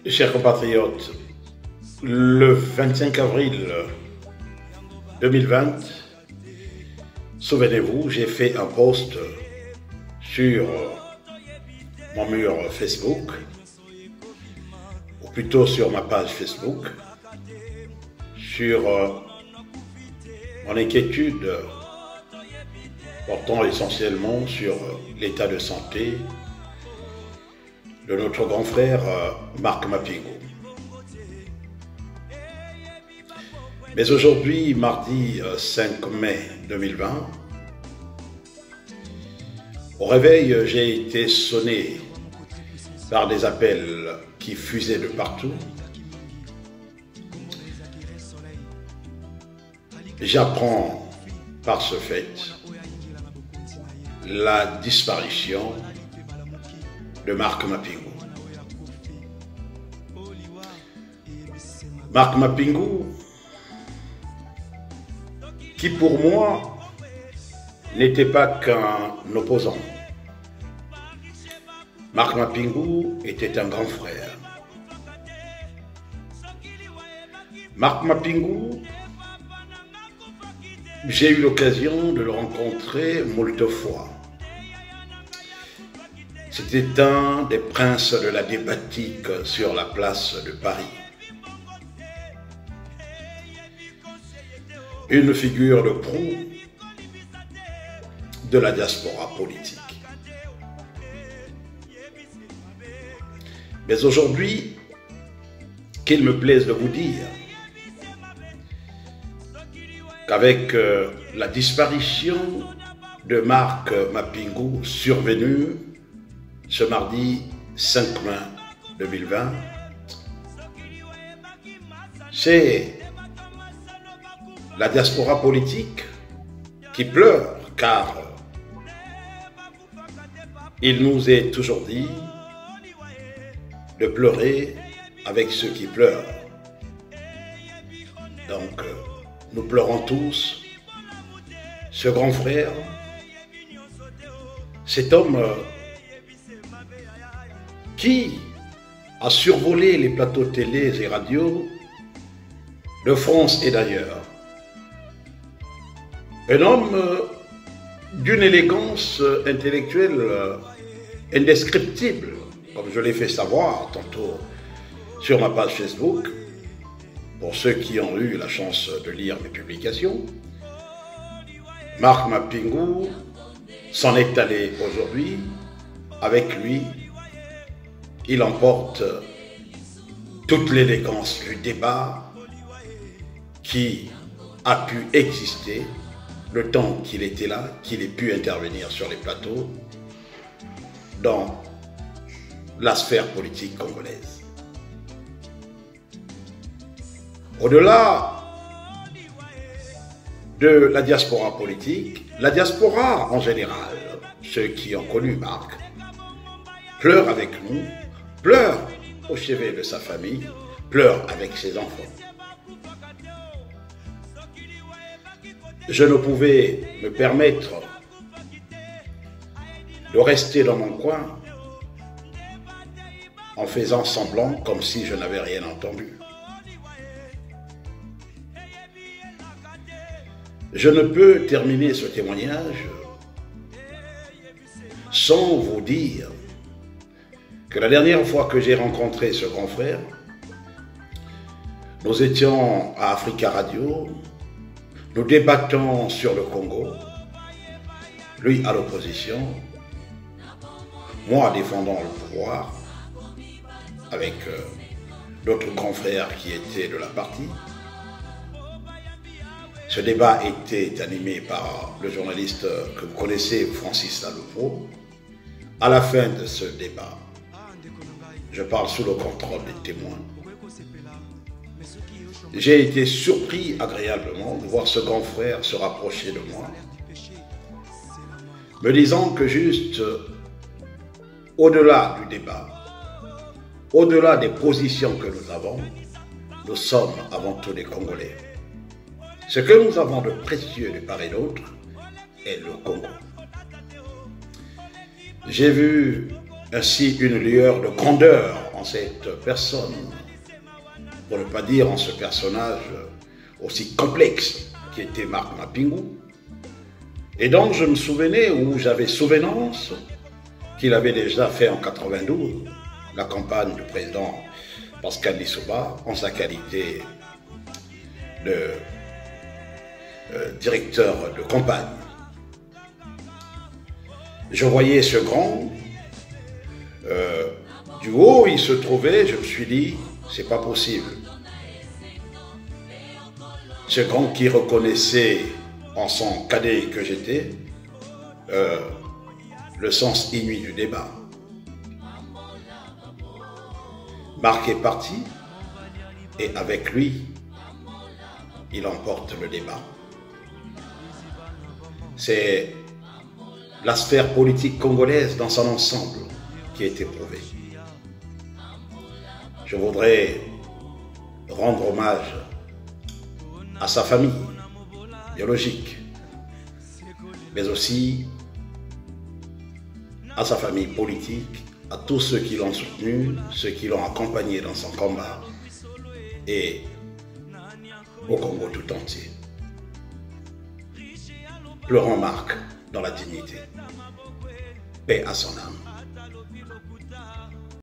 Chers compatriotes, le 25 avril 2020, souvenez-vous, j'ai fait un post sur mon mur Facebook, ou plutôt sur ma page Facebook, sur mon inquiétude portant essentiellement sur l'état de santé de notre grand frère Marc Mapingou. Mais aujourd'hui, mardi 5 mai 2020, au réveil, j'ai été sonné par des appels qui fusaient de partout. J'apprends par ce fait la disparition de Marc Mapingou. Marc Mapingou, qui pour moi n'était pas qu'un opposant. Marc Mapingou était un grand frère. Marc Mapingou, j'ai eu l'occasion de le rencontrer moult fois. C'était un des princes de la débatique sur la place de Paris. Une figure de proue de la diaspora politique. Mais aujourd'hui, qu'il me plaise de vous dire qu'avec la disparition de Marc Mapingou survenue ce mardi 5 mai 2020, c'est la diaspora politique qui pleure, car il nous est toujours dit de pleurer avec ceux qui pleurent. Donc, nous pleurons tous ce grand frère, cet homme qui a survolé les plateaux télé et radio de France et d'ailleurs. Un homme d'une élégance intellectuelle indescriptible, comme je l'ai fait savoir tantôt sur ma page Facebook, pour ceux qui ont eu la chance de lire mes publications. Marc Mapingou s'en est allé aujourd'hui. Avec lui, il emporte toute l'élégance du débat qui a pu exister le temps qu'il était là, qu'il ait pu intervenir sur les plateaux dans la sphère politique congolaise. Au-delà de la diaspora politique, la diaspora en général, ceux qui ont connu Marc, pleurent avec nous, pleurent au chevet de sa famille, pleurent avec ses enfants. Je ne pouvais me permettre de rester dans mon coin en faisant semblant comme si je n'avais rien entendu. Je ne peux terminer ce témoignage sans vous dire que la dernière fois que j'ai rencontré ce grand frère, nous étions à Africa Radio. Nous débattons sur le Congo, lui à l'opposition, moi défendant le pouvoir, avec d'autres grands frères qui étaient de la partie. Ce débat était animé par le journaliste que vous connaissez, Francis Lalopro. À la fin de ce débat, je parle sous le contrôle des témoins. J'ai été surpris agréablement de voir ce grand frère se rapprocher de moi, me disant que juste au-delà du débat, au-delà des positions que nous avons, nous sommes avant tout des Congolais. Ce que nous avons de précieux de part et d'autre est le Congo. J'ai vu ainsi une lueur de grandeur en cette personne, pour ne pas dire en ce personnage aussi complexe qui était Marc Mapingou. Et donc je me souvenais, ou j'avais souvenance, qu'il avait déjà fait en 92 la campagne du président Pascal Lissouba en sa qualité de directeur de campagne. Je voyais ce grand, du haut où il se trouvait, je me suis dit, c'est pas possible. Ce grand qui reconnaissait en son cadet que j'étais, le sens inouï du débat. Marc est parti et avec lui, il emporte le débat. C'est la sphère politique congolaise dans son ensemble qui est éprouvée. Je voudrais rendre hommage à sa famille biologique, mais aussi à sa famille politique, à tous ceux qui l'ont soutenu, ceux qui l'ont accompagné dans son combat, et au Congo tout entier. Pleurons Marc dans la dignité. Paix à son âme.